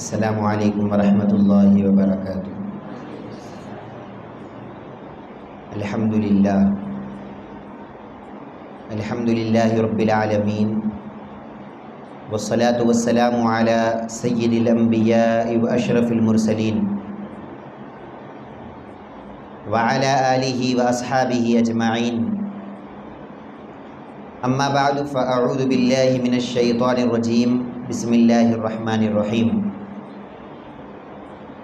السلام علیکم ورحمۃ اللہ وبرکاتہ۔ الحمد للہ رب العالمین، والصلاة والسلام علی سید الانبیاء واشرف المرسلین وعلی آلہ واصحابہ اجمعین، اما بعد فاعوذ باللہ من الشیطان الرجیم، بسم اللہ الرحمن الرحیم۔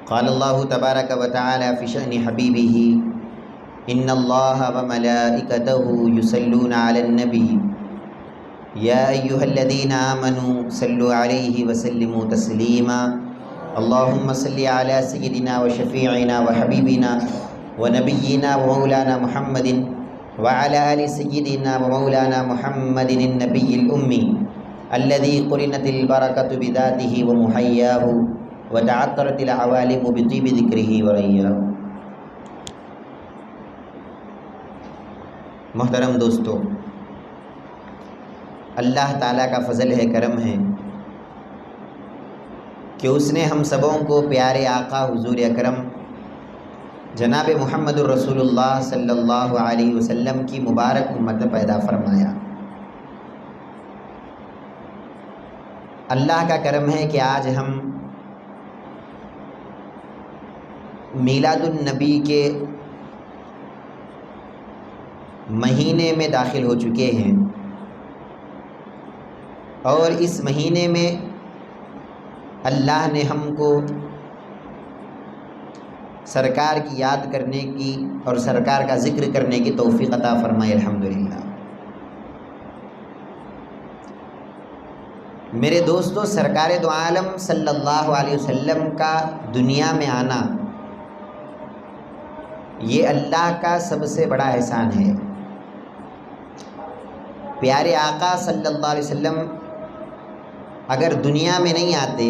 قال اللہ تبارک و تعالی فی شأن حبیبہ، ان اللہ وملائکتہ یصلون علی النبی یا ایہا الذین آمنوا صلوا علیہ وسلموا تسلیما، اللہم صل علی سیدنا وشفیعنا وحبیبنا ونبینا ومولانا محمد وعلى آل سيدنا ومولانا محمد النبي الأمي الذي قرنت البركة بذاته ومحياه وتعطرت العوالم بطيب ذكره ورياه۔ محترم دوستو، اللہ تعالیٰ کا فضل ہے، کرم ہے کہ اس نے ہم سبوں کو پیارے آقا حضور اکرم جناب محمد الرسول اللہ صلی اللہ علیہ وسلم کی مبارک امت پیدا فرمایا۔ اللہ کا کرم ہے کہ آج ہم میلاد النبی کے مہینے میں داخل ہو چکے ہیں، اور اس مہینے میں اللہ نے ہم کو سرکار کی یاد کرنے کی اور سرکار کا ذکر کرنے کی توفیق عطا فرمائے، الحمدللہ۔ میرے دوستو، سرکار دو عالم صلی اللہ علیہ وسلم کا دنیا میں آنا یہ اللہ کا سب سے بڑا احسان ہے۔ پیارے آقا صلی اللہ علیہ وسلم اگر دنیا میں نہیں آتے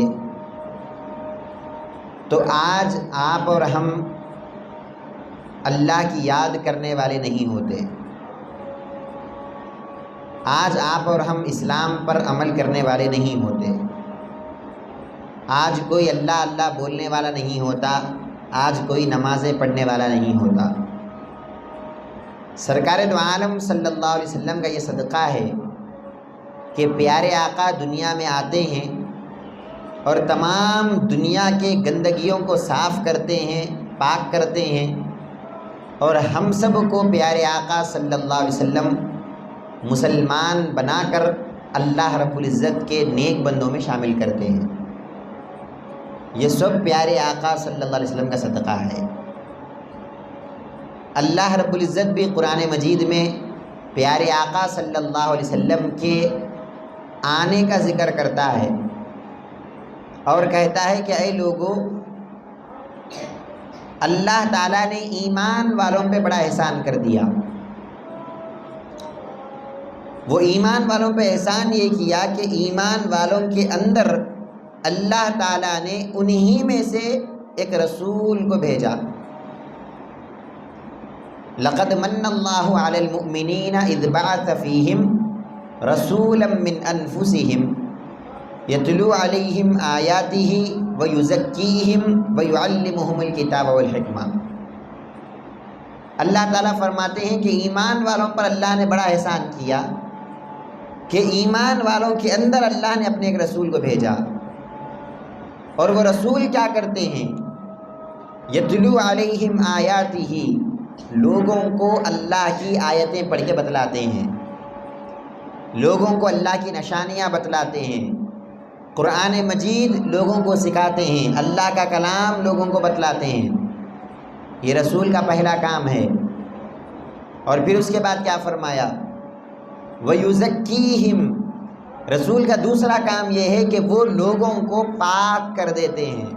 تو آج آپ اور ہم اللہ کی یاد کرنے والے نہیں ہوتے، آج آپ اور ہم اسلام پر عمل کرنے والے نہیں ہوتے، آج کوئی اللہ اللہ بولنے والا نہیں ہوتا، آج کوئی نمازیں پڑھنے والا نہیں ہوتا۔ سرکار دو عالم صلی اللہ علیہ وسلم کا یہ صدقہ ہے کہ پیارے آقا دنیا میں آتے ہیں اور تمام دنیا کے گندگیوں کو صاف کرتے ہیں، پاک کرتے ہیں، اور ہم سب کو پیارے آقا صلی اللہ علیہ وسلم مسلمان بنا کر اللہ رب العزت کے نیک بندوں میں شامل کرتے ہیں۔ یہ سب پیارے آقا صلی اللہ علیہ وسلم کا صدقہ ہے۔ اللہ رب العزت بھی قرآن مجید میں پیارے آقا صلی اللہ علیہ وسلم کے آنے کا ذکر کرتا ہے اور کہتا ہے کہ اے لوگو، اللہ تعالیٰ نے ایمان والوں پہ بڑا احسان کر دیا۔ وہ ایمان والوں پہ احسان یہ کیا کہ ایمان والوں کے اندر اللہ تعالیٰ نے انہی میں سے ایک رسول کو بھیجا۔ لقد من اللہ علی المؤمنین اذ بعث فیہم رسولا من انفسہم یتلو علیہم آیاتہ ویزکیہم ویعلمہم الکتاب والحکمہ۔ اللہ تعالیٰ فرماتے ہیں کہ ایمان والوں پر اللہ نے بڑا احسان کیا کہ ایمان والوں کے اندر اللہ نے اپنے ایک رسول کو بھیجا، اور وہ رسول کیا کرتے ہیں؟ یتلو علیہم آیاتہ، لوگوں کو اللہ کی آیتیں پڑھ کے بتلاتے ہیں، لوگوں کو اللہ کی نشانیاں بتلاتے ہیں، قرآن مجید لوگوں کو سکھاتے ہیں، اللہ کا کلام لوگوں کو بتلاتے ہیں۔ یہ رسول کا پہلا کام ہے۔ اور پھر اس کے بعد کیا فرمایا؟ وَيُزَكِّيهِمْ، رسول کا دوسرا کام یہ ہے کہ وہ لوگوں کو پاک کر دیتے ہیں،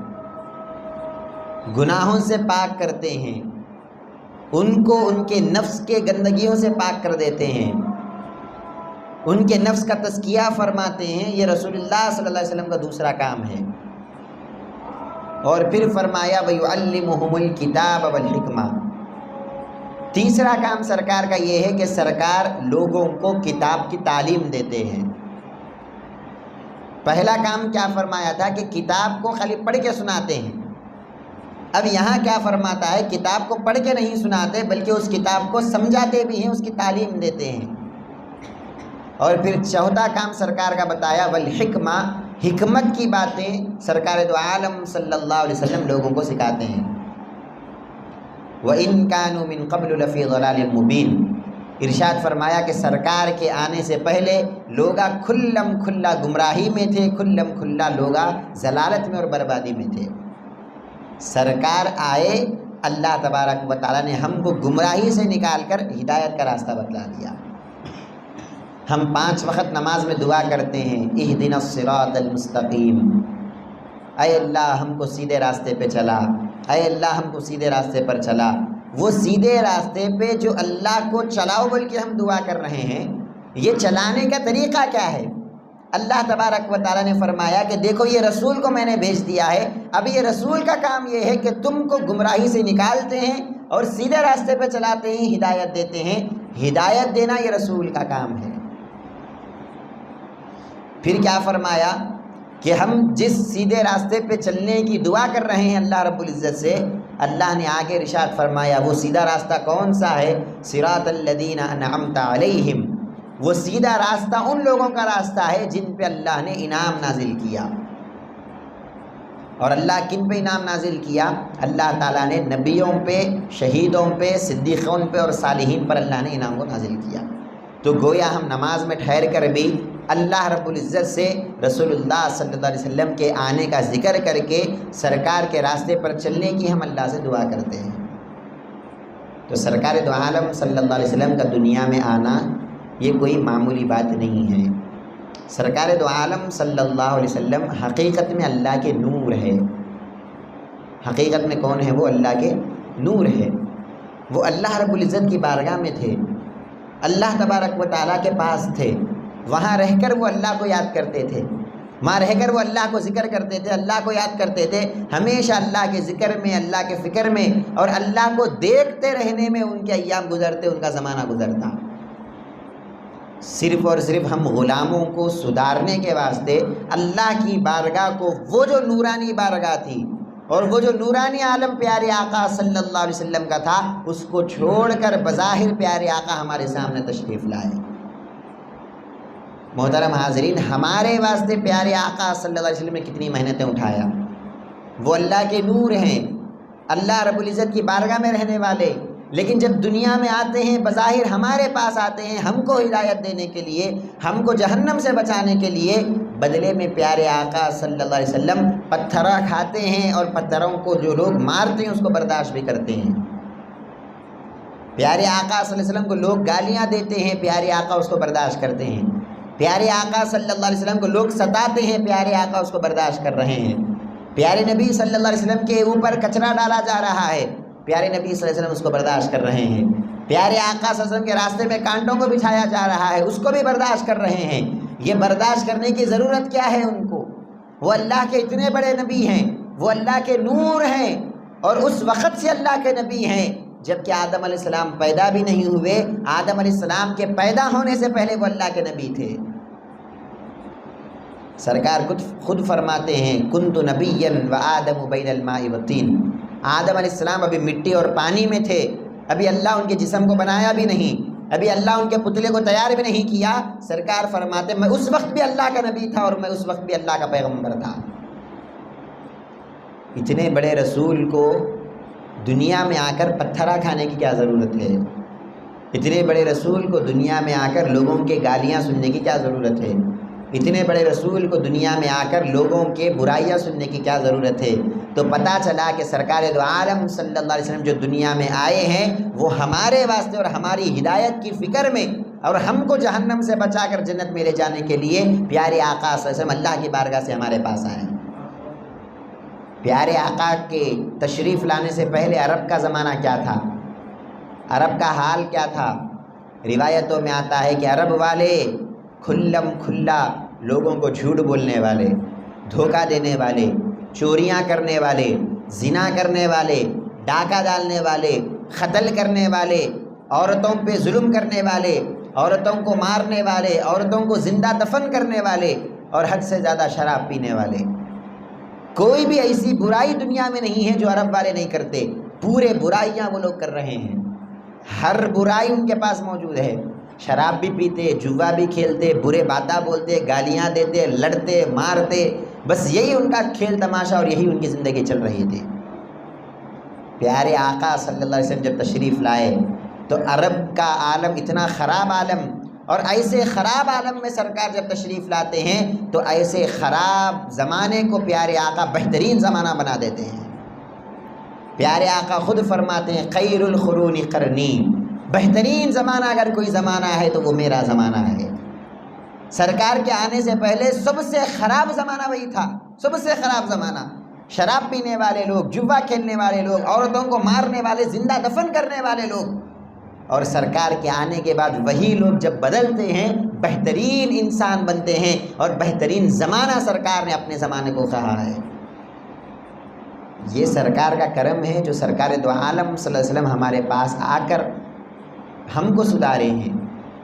گناہوں سے پاک کرتے ہیں، ان کو ان کے نفس کے گندگیوں سے پاک کر دیتے ہیں، ان کے نفس کا تزکیہ فرماتے ہیں۔ یہ رسول اللہ صلی اللہ علیہ وسلم کا دوسرا کام ہے۔ اور پھر فرمایا وَيُعَلِّمُهُمُ الْكِتَابَ وَالْحِكْمَةَ، تیسرا کام سرکار کا یہ ہے کہ سرکار لوگوں کو کتاب کی تعلیم دیتے ہیں۔ پہلا کام کیا فرمایا تھا کہ کتاب کو خالی پڑھ کے سناتے ہیں، اب یہاں کیا فرماتا ہے کتاب کو پڑھ کے نہیں سناتے بلکہ اس کتاب کو سمجھاتے بھی ہیں، اس کی تعلیم دیتے ہیں۔ اور پھر چوتھا کام سرکار کا بتایا والحکمہ، حکمت کی باتیں سرکار دو عالم صلی اللہ علیہ وسلم لوگوں کو سکھاتے ہیں۔ وَإِن كَانُوا مِن قَبْلُ لَفِي ضَلَالٍ مُبِينٍ، ارشاد فرمایا کہ سرکار کے آنے سے پہلے لوگا کھلم کھلا گمراہی میں تھے، کھلم کھلا لوگا ضلالت میں اور بربادی میں تھے۔ سرکار آئے، اللہ تبارک و تعالیٰ نے ہم کو گمراہی سے نکال کر ہدایت کا راستہ بتلا دیا۔ ہم 5 وقت نماز میں دعا کرتے ہیں اہدنا الصراط المستقیم، اے اللہ ہم کو سیدھے راستے پہ چلا، اے اللہ ہم کو سیدھے راستے پر چلا۔ وہ سیدھے راستے پہ جو اللہ کو چلاؤ بول کے ہم دعا کر رہے ہیں، یہ چلانے کا طریقہ کیا ہے؟ اللہ تبارک و تعالیٰ نے فرمایا کہ دیکھو یہ رسول کو میں نے بھیج دیا ہے، اب یہ رسول کا کام یہ ہے کہ تم کو گمراہی سے نکالتے ہیں اور سیدھے راستے پہ چلاتے ہیں، ہدایت دیتے ہیں۔ ہدایت دینا یہ رسول کا کام ہے۔ پھر کیا فرمایا کہ ہم جس سیدھے راستے پہ چلنے کی دعا کر رہے ہیں اللہ رب العزت سے، اللہ نے آگے ارشاد فرمایا وہ سیدھا راستہ کون سا ہے؟ صراط الذین انعمت علیہم، وہ سیدھا راستہ ان لوگوں کا راستہ ہے جن پہ اللہ نے انعام نازل کیا۔ اور اللہ کن پہ انعام نازل کیا؟ اللہ تعالیٰ نے نبیوں پہ، شہیدوں پہ، صدیقوں پہ اور صالحین پر اللہ نے انعام کو نازل کیا۔ تو گویا ہم نماز میں ٹھہر کر بھی اللہ رب العزت سے رسول اللہ صلی اللہ علیہ وسلم کے آنے کا ذکر کر کے سرکار کے راستے پر چلنے کی ہم اللہ سے دعا کرتے ہیں۔ تو سرکار دو عالم صلی اللہ علیہ وسلم کا دنیا میں آنا یہ کوئی معمولی بات نہیں ہے۔ سرکار دو عالم صلی اللہ علیہ وسلم حقیقت میں اللہ کے نور ہے۔ حقیقت میں کون ہے؟ وہ اللہ کے نور ہے۔ وہ اللہ رب العزت کی بارگاہ میں تھے، اللہ تبارک و تعالیٰ کے پاس تھے، وہاں رہ کر وہ اللہ کو یاد کرتے تھے، وہاں رہ کر وہ اللہ کو ذکر کرتے تھے، اللہ کو یاد کرتے تھے، ہمیشہ اللہ کے ذکر میں، اللہ کے فکر میں اور اللہ کو دیکھتے رہنے میں ان کے ایام گزرتے، ان کا زمانہ گزرتا۔ صرف اور صرف ہم غلاموں کو سدھارنے کے واسطے اللہ کی بارگاہ کو، وہ جو نورانی بارگاہ تھی اور وہ جو نورانی عالم پیارے آقا صلی اللہ علیہ وسلم کا تھا، اس کو چھوڑ کر بظاہر پیارے آقا ہمارے سامنے تشریف لائے۔ محترم حاضرین، ہمارے واسطے پیارے آقا صلی اللہ علیہ وسلم نے کتنی محنتیں اٹھایا۔ وہ اللہ کے نور ہیں، اللہ رب العزت کی بارگاہ میں رہنے والے، لیکن جب دنیا میں آتے ہیں بظاہر ہمارے پاس آتے ہیں ہم کو ہدایت دینے کے لیے، ہم کو جہنم سے بچانے کے لیے، بدلے میں پیارے آقا صلی اللہ علیہ وسلم پتھرا کھاتے ہیں اور پتھروں کو جو لوگ مارتے ہیں اس کو برداشت بھی کرتے ہیں۔ پیارے آقا صلی اللہ علیہ وسلم کو لوگ گالیاں دیتے ہیں، پیارے آقا اس کو برداشت کرتے ہیں۔ پیارے آقا صلی اللہ علیہ وسلم کو لوگ ستاتے ہیں، پیارے آقا اس کو برداشت کر رہے ہیں۔ پیارے نبی صلی اللہ علیہ وسلم کے اوپر کچرا ڈالا جا رہا ہے، پیارے نبی صلی اللہ علیہ وسلم اس کو برداشت کر رہے ہیں۔ پیارے آقا صلی اللہ علیہ وسلم کے راستے میں کانٹوں کو بچھایا جا رہا ہے، اس کو بھی برداشت کر رہے ہیں۔ یہ برداشت کرنے کی ضرورت کیا ہے ان کو؟ وہ اللہ کے اتنے بڑے نبی ہیں، وہ اللہ کے نور ہیں، اور اس وقت سے اللہ کے نبی ہیں جب کہ آدم علیہ السلام پیدا بھی نہیں ہوئے۔ آدم علیہ السلام کے پیدا ہونے سے پہلے وہ اللہ کے نبی تھے۔ سرکار خود فرماتے ہیں کنت نبیا وآدم بین الماء والطین، آدم علیہ السلام ابھی مٹی اور پانی میں تھے، ابھی اللہ ان کے جسم کو بنایا بھی نہیں، ابھی اللہ ان کے پتلے کو تیار بھی نہیں کیا۔ سرکار فرماتے میں اس وقت بھی اللہ کا نبی تھا اور میں اس وقت بھی اللہ کا پیغمبر تھا۔ اتنے بڑے رسول کو دنیا میں آ کر پتھرا کھانے کی کیا ضرورت ہے؟ اتنے بڑے رسول کو دنیا میں آ کر لوگوں کے گالیاں سننے کی کیا ضرورت ہے؟ اتنے بڑے رسول کو دنیا میں آ کر لوگوں کے برائیاں سننے کی کیا ضرورت ہے؟ تو پتہ چلا کہ سرکار دو عالم صلی اللہ علیہ وسلم جو دنیا میں آئے ہیں وہ ہمارے واسطے اور ہماری ہدایت کی فکر میں اور ہم کو جہنم سے بچا کر جنت میں لے جانے کے لیے پیارے آقا صلی اللہ علیہ وسلم اللہ کی بارگاہ سے ہمارے پاس آئے۔ پیارے آقا کے تشریف لانے سے پہلے عرب کا زمانہ کیا تھا؟ عرب کا حال کیا تھا؟ روایتوں میں آتا ہے کہ عرب والے کھلم کھلا لوگوں کو جھوٹ بولنے والے، دھوکہ دینے والے، چوریاں کرنے والے، زنا کرنے والے، ڈاکہ ڈالنے والے، قتل کرنے والے، عورتوں پہ ظلم کرنے والے، عورتوں کو مارنے والے، عورتوں کو زندہ دفن کرنے والے، اور حد سے زیادہ شراب پینے والے۔ کوئی بھی ایسی برائی دنیا میں نہیں ہے جو عرب والے نہیں کرتے، پورے برائیاں وہ لوگ کر رہے ہیں، ہر برائی ان کے پاس موجود ہے۔ شراب بھی پیتے، جوا بھی کھیلتے، برے باتیں بولتے، گالیاں دیتے، لڑتے مارتے، بس یہی ان کا کھیل تماشا اور یہی ان کی زندگی چل رہی تھی۔ پیارے آقا صلی اللہ علیہ وسلم جب تشریف لائے تو عرب کا عالم اتنا خراب عالم، اور ایسے خراب عالم میں سرکار جب تشریف لاتے ہیں تو ایسے خراب زمانے کو پیارے آقا بہترین زمانہ بنا دیتے ہیں۔ پیارے آقا خود فرماتے ہیں خیر القرون قرنی، بہترین زمانہ اگر کوئی زمانہ ہے تو وہ میرا زمانہ ہے۔ سرکار کے آنے سے پہلے سب سے خراب زمانہ وہی تھا، سب سے خراب زمانہ، شراب پینے والے لوگ، جوا کھیلنے والے لوگ، عورتوں کو مارنے والے، زندہ دفن کرنے والے لوگ۔ اور سرکار کے آنے کے بعد وہی لوگ جب بدلتے ہیں بہترین انسان بنتے ہیں، اور بہترین زمانہ سرکار نے اپنے زمانے کو کہا ہے۔ یہ سرکار کا کرم ہے جو سرکار دو عالم صلی اللہ علیہ وسلم ہمارے پاس آ کر ہم کو سدھارے ہیں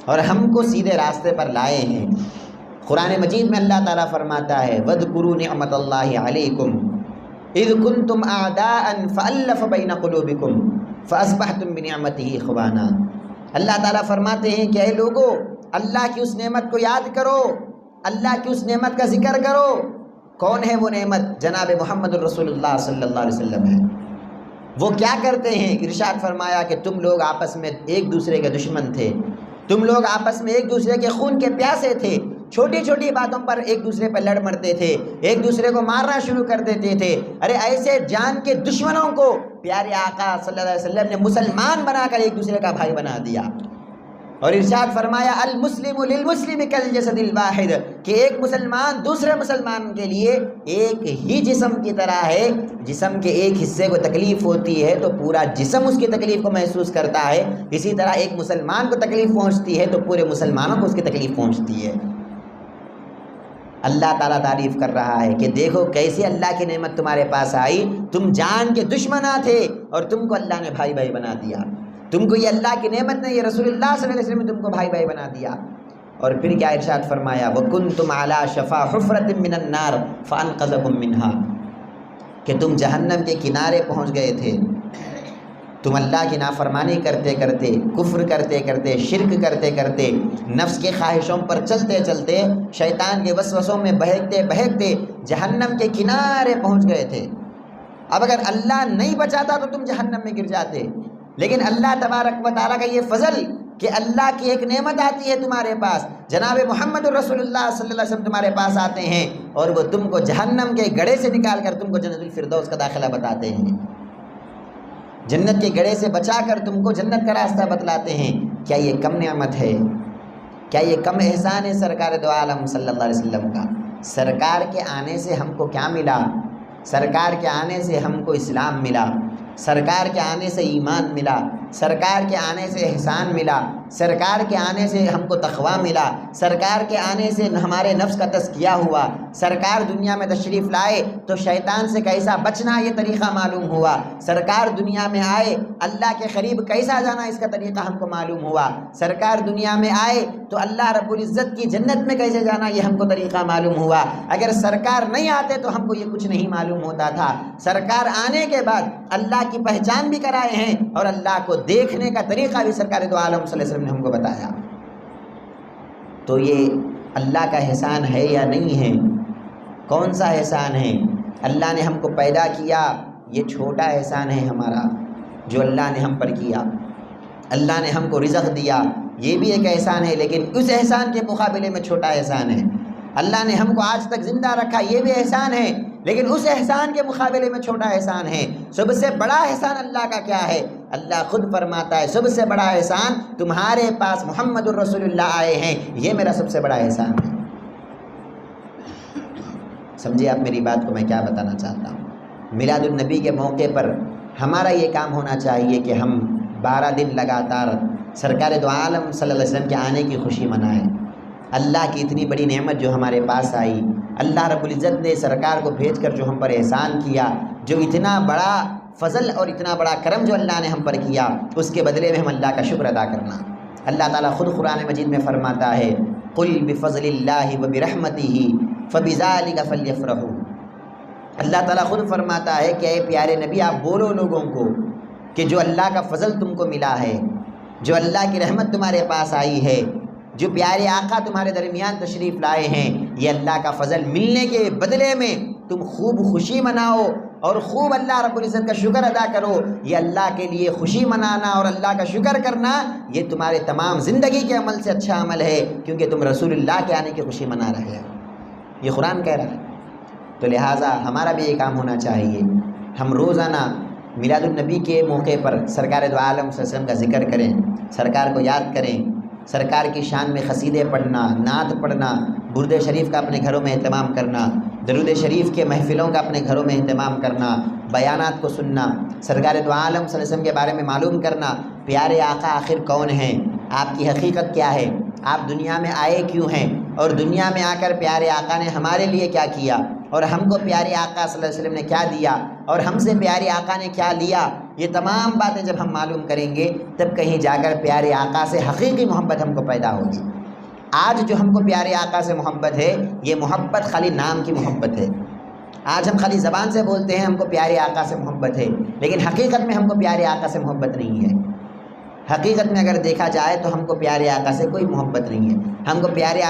اور ہم کو سیدھے راستے پر لائے ہیں۔ قرآن مجید میں اللہ تعالیٰ فرماتا ہے وَاذْكُرُوا نِعْمَتَ اللَّهِ عَلَيْكُمْ اِذْ كُنْتُمْ أَعْدَاءً فَأَلَّفَ بَيْنَ قُلُوبِكُمْ فَأَصْبَحْتُمْ بِنِعْمَتِهِ إِخْوَانًا۔ اللہ تعالیٰ فرماتے ہیں کہ اے لوگو، اللہ کی اس نعمت کو یاد کرو، اللہ کی اس نعمت کا ذکر کرو۔ کون ہے وہ نعمت؟ جناب محمد الرسول اللہ صلی اللہ علیہ وسلم ہے۔ وہ کیا کرتے ہیں؟ ارشاد فرمایا کہ تم لوگ آپس میں ایک دوسرے کے دشمن تھے، تم لوگ آپس میں ایک دوسرے کے خون کے پیاسے تھے، چھوٹی چھوٹی باتوں پر ایک دوسرے پر لڑ مرتے تھے، ایک دوسرے کو مارنا شروع کر دیتے تھے۔ ارے ایسے جان کے دشمنوں کو پیارے آقا صلی اللہ علیہ وسلم نے مسلمان بنا کر ایک دوسرے کا بھائی بنا دیا، اور ارشاد فرمایا المسلم للمسلم کالجسد الواحد، کہ ایک مسلمان دوسرے مسلمان کے لیے ایک ہی جسم کی طرح ہے۔ جسم کے ایک حصے کو تکلیف ہوتی ہے تو پورا جسم اس کی تکلیف کو محسوس کرتا ہے، اسی طرح ایک مسلمان کو تکلیف پہنچتی ہے تو پورے مسلمانوں کو اس کی تکلیف پہنچتی ہے۔ اللہ تعالیٰ تعریف کر رہا ہے کہ دیکھو کیسے اللہ کی نعمت تمہارے پاس آئی، تم جان کے دشمنا تھے اور تم کو اللہ نے بھائی بھائی بنا دیا۔ تم کو یہ اللہ کی نعمت نے، یہ رسول اللہ صلی اللہ علیہ وسلم نے تم کو بھائی بھائی بنا دیا۔ اور پھر کیا ارشاد فرمایا وَكُنْتُمْ عَلَى شَفَا حُفْرَةٍ مِّنَ النَّارِ فَأَنْقَذَكُم مِّنْهَا، کہ تم جہنم کے کنارے پہنچ گئے تھے، تم اللہ کی نافرمانی کرتے کرتے، کفر کرتے کرتے، شرک کرتے کرتے، نفس کے خواہشوں پر چلتے چلتے، شیطان کے وسوسوں میں بہکتے بہکتے جہنم کے کنارے پہنچ گئے تھے۔ اب اگر اللہ نہیں بچاتا تو تم جہنم میں گر جاتے، لیکن اللہ تبارک و تعالیٰ کا یہ فضل کہ اللہ کی ایک نعمت آتی ہے تمہارے پاس، جناب محمد الرسول اللہ صلی اللہ علیہ وسلم تمہارے پاس آتے ہیں اور وہ تم کو جہنم کے گڑھے سے نکال کر تم کو جنت الفردوس کا داخلہ بتاتے ہیں، جنت کے گڑھے سے بچا کر تم کو جنت کا راستہ بتلاتے ہیں۔ کیا یہ کم نعمت ہے؟ کیا یہ کم احسان ہے سرکار دو عالم صلی اللہ علیہ وسلم کا؟ سرکار کے آنے سے ہم کو کیا ملا؟ سرکار کے آنے سے ہم کو اسلام ملا، سرکار کے آنے سے ایمان ملا، سرکار کے آنے سے احسان ملا، سرکار کے آنے سے ہم کو تقویٰ ملا، سرکار کے آنے سے ہمارے نفس کا تزکیہ ہوا، سرکار دنیا میں تشریف لائے تو شیطان سے کیسا بچنا یہ طریقہ معلوم ہوا، سرکار دنیا میں آئے اللہ کے قریب کیسا جانا اس کا طریقہ ہم کو معلوم ہوا، سرکار دنیا میں آئے تو اللہ رب العزت کی جنت میں کیسے جانا یہ ہم کو طریقہ معلوم ہوا۔ اگر سرکار نہیں آتے تو ہم کو یہ کچھ نہیں معلوم ہوتا تھا۔ سرکار آنے کے بعد اللہ کی پہچان بھی کرائے ہیں اور اللہ کو دیکھنے کا طریقہ بھی سرکار دو عالم صلی اللہ علیہ وسلم نے ہم کو بتایا۔ تو یہ اللہ کا احسان ہے یا نہیں ہے؟ کون سا احسان ہے؟ اللہ نے ہم کو پیدا کیا، یہ چھوٹا احسان ہے ہمارا جو اللہ نے ہم پر کیا۔ اللہ نے ہم کو رزق دیا، یہ بھی ایک احسان ہے، لیکن اس احسان کے مقابلے میں چھوٹا احسان ہے۔ اللہ نے ہم کو آج تک زندہ رکھا، یہ بھی احسان ہے، لیکن اس احسان کے مقابلے میں چھوٹا احسان ہے۔ سب سے بڑا احسان اللہ کا کیا ہے؟ اللہ خود فرماتا ہے سب سے بڑا احسان تمہارے پاس محمد الرسول اللہ آئے ہیں، یہ میرا سب سے بڑا احسان ہے۔ سمجھے آپ میری بات کو میں کیا بتانا چاہتا ہوں؟ میلاد النبی کے موقع پر ہمارا یہ کام ہونا چاہیے کہ ہم 12 دن لگاتار سرکار دو عالم صلی اللہ علیہ وسلم کے آنے کی خوشی منائیں۔ اللہ کی اتنی بڑی نعمت جو ہمارے پاس آئی، اللہ رب العزت نے سرکار کو بھیج کر جو ہم پر احسان کیا، جو اتنا بڑا فضل اور اتنا بڑا کرم جو اللہ نے ہم پر کیا، اس کے بدلے میں ہم اللہ کا شکر ادا کرنا۔ اللہ تعالیٰ خود قرآن مجید میں فرماتا ہے قُلْ بِفَضْلِ اللَّهِ وَبِرَحْمَتِهِ فبذالک فلیفرحوا۔ اللہ تعالیٰ خود فرماتا ہے کہ اے پیارے نبی آپ بولو لوگوں کو کہ جو اللہ کا فضل تم کو ملا ہے، جو اللہ کی رحمت تمہارے پاس آئی ہے، جو پیارے آقا تمہارے درمیان تشریف لائے ہیں، یہ اللہ کا فضل ملنے کے بدلے میں تم خوب خوشی مناؤ اور خوب اللہ رب العزت کا شکر ادا کرو۔ یہ اللہ کے لیے خوشی منانا اور اللہ کا شکر کرنا یہ تمہارے تمام زندگی کے عمل سے اچھا عمل ہے، کیونکہ تم رسول اللہ کے آنے کی خوشی منا رہے ہو، یہ قرآن کہہ رہا ہے۔ تو لہٰذا ہمارا بھی یہ کام ہونا چاہیے، ہم روزانہ میلاد النبی کے موقع پر سرکار دو عالم صلی اللہ علیہ وسلم کا ذکر کریں، سرکار کو یاد کریں، سرکار کی شان میں قصیدے پڑھنا، نعت پڑھنا، درود شریف کا اپنے گھروں میں اہتمام کرنا، درود شریف کے محفلوں کا اپنے گھروں میں اہتمام کرنا، بیانات کو سننا، سرکار دو عالم صلی اللہ علیہ وسلم کے بارے میں معلوم کرنا، پیارے آقا آخر کون ہیں، آپ کی حقیقت کیا ہے، آپ دنیا میں آئے کیوں ہیں، اور دنیا میں آ کر پیارے آقا نے ہمارے لیے کیا کیا، اور ہم کو پیارے آقا صلی اللہ علیہ وسلم نے کیا دیا، اور ہم سے پیارے آقا نے کیا لیا۔ یہ تمام باتیں جب ہم معلوم کریں گے تب کہیں جا کر پیارے آقا سے حقیقی محبت ہم کو پیدا ہوگی۔ آج جو ہم کو پیارے آقا سے محبت ہے، یہ محبت خالی نام کی محبت ہے۔ آج ہم خالی زبان سے بولتے ہیں ہم کو پیارے آقا سے محبت ہے، لیکن حقیقت میں ہم کو پیارے آقا سے محبت نہیں ہے۔ حقیقت میں اگر دیکھا جائے تو ہم کو پیارے آقا سے کوئی محبت نہیں ہے، ہم کو پیارے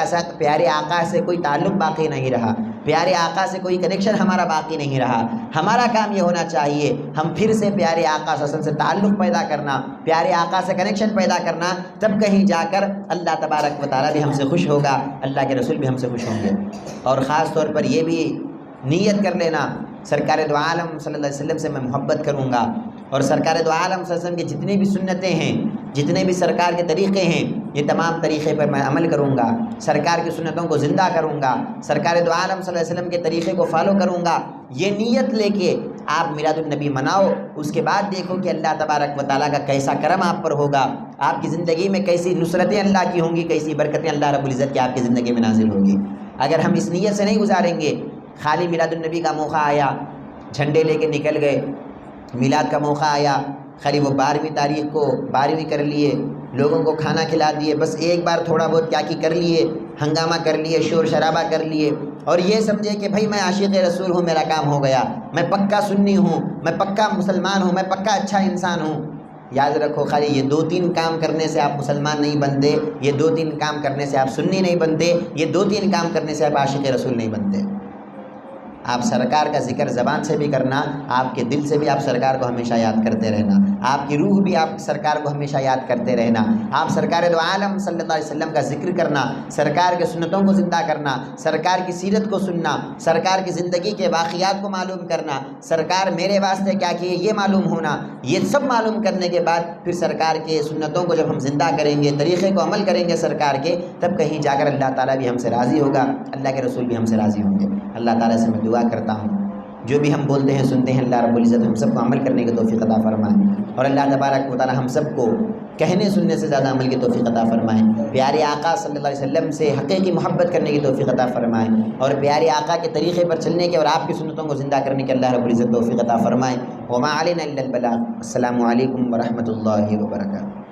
آقا سے کوئی تعلق باقی نہیں رہا، پیارے آقا سے کوئی کنیکشن ہمارا باقی نہیں رہا۔ ہمارا کام یہ ہونا چاہیے ہم پھر سے پیارے آقا صلی اللہ علیہ وسلم سے تعلق پیدا کرنا، پیارے آقا سے کنیکشن پیدا کرنا، تب کہیں جا کر اللہ تبارک و تعالیٰ بھی ہم سے خوش ہوگا، اللہ کے رسول بھی ہم سے خوش ہوں گے۔ اور خاص طور پر یہ بھی نیت کر لینا سرکار دو عالم صلی اللہ علیہ وسلم سے میں محبت کروں گا، اور سرکار دو عالم صلی اللہ علیہ وسلم کی جتنی بھی سنتیں ہیں، جتنے بھی سرکار کے طریقے ہیں، یہ تمام طریقے پر میں عمل کروں گا، سرکار کی سنتوں کو زندہ کروں گا، سرکار دو عالم صلی اللہ علیہ وسلم کے طریقے کو فالو کروں گا۔ یہ نیت لے کے آپ میلاد النبی مناؤ، اس کے بعد دیکھو کہ اللہ تبارک و تعالیٰ کا کیسا کرم آپ پر ہوگا، آپ کی زندگی میں کیسی نصرتیں اللہ کی ہوں گی، کیسی برکتیں اللہ رب العزت کی آپ کی زندگی میں نازل ہوگی۔ اگر ہم اس نیت سے نہیں گزاریں گے، خالی میلاد النبی کا موقع آیا جھنڈے لے کے نکل گئے، میلاد کا موقع آیا خالی وہ 12ویں تاریخ کو 12ویں کر لیے، لوگوں کو کھانا کھلا دیے، بس ایک بار تھوڑا بہت کیا کر لیے، ہنگامہ کر لیے، شور شرابہ کر لیے، اور یہ سمجھے کہ بھائی میں عاشق رسول ہوں، میرا کام ہو گیا، میں پکا سنی ہوں، میں پکا مسلمان ہوں، میں پکا اچھا انسان ہوں۔ یاد رکھو خالی یہ 2-3 کام کرنے سے آپ مسلمان نہیں بنتے، یہ 2-3 کام کرنے سے آپ سنی نہیں بنتے، یہ 2-3 کام کرنے سے آپ عاشق رسول نہیں بنتے۔ آپ سرکار کا ذکر زبان سے بھی کرنا، آپ کے دل سے بھی آپ سرکار کو ہمیشہ یاد کرتے رہنا، آپ کی روح بھی آپ سرکار کو ہمیشہ یاد کرتے رہنا، آپ سرکار دو عالم صلی اللہ علیہ وسلم کا ذکر کرنا، سرکار کے سنتوں کو زندہ کرنا، سرکار کی سیرت کو سننا، سرکار کی زندگی کے واقعات کو معلوم کرنا، سرکار میرے واسطے کیا کیے یہ معلوم ہونا، یہ سب معلوم کرنے کے بعد پھر سرکار کے سنتوں کو جب ہم زندہ کریں گے، طریقے کو عمل کریں گے سرکار کے، تب کہیں جا کر اللہ تعالیٰ بھی ہم سے راضی ہوگا، اللہ کے رسول بھی ہم سے راضی ہوں گے۔ اللہ تعالیٰ سے میں دعا کرتا ہوں جو بھی ہم بولتے ہیں سنتے ہیں، اللہ رب العزت ہم سب کو عمل کرنے کی توفیق عطا فرمائے، اور اللہ تبارک و تعالیٰ ہم سب کو کہنے سننے سے زیادہ عمل کی توفیق عطا فرمائے، پیارے آقا صلی اللہ علیہ وسلم سے حقیقی محبت کرنے کی توفیق عطا فرمائے، اور پیارے آقا کے طریقے پر چلنے کے اور آپ کی سنتوں کو زندہ کرنے کے اللہ رب العزت توفیق عطا فرمائے۔ وما علینا الا البلاغ۔ السلام علیکم ورحمۃ اللہ وبرکاتہ۔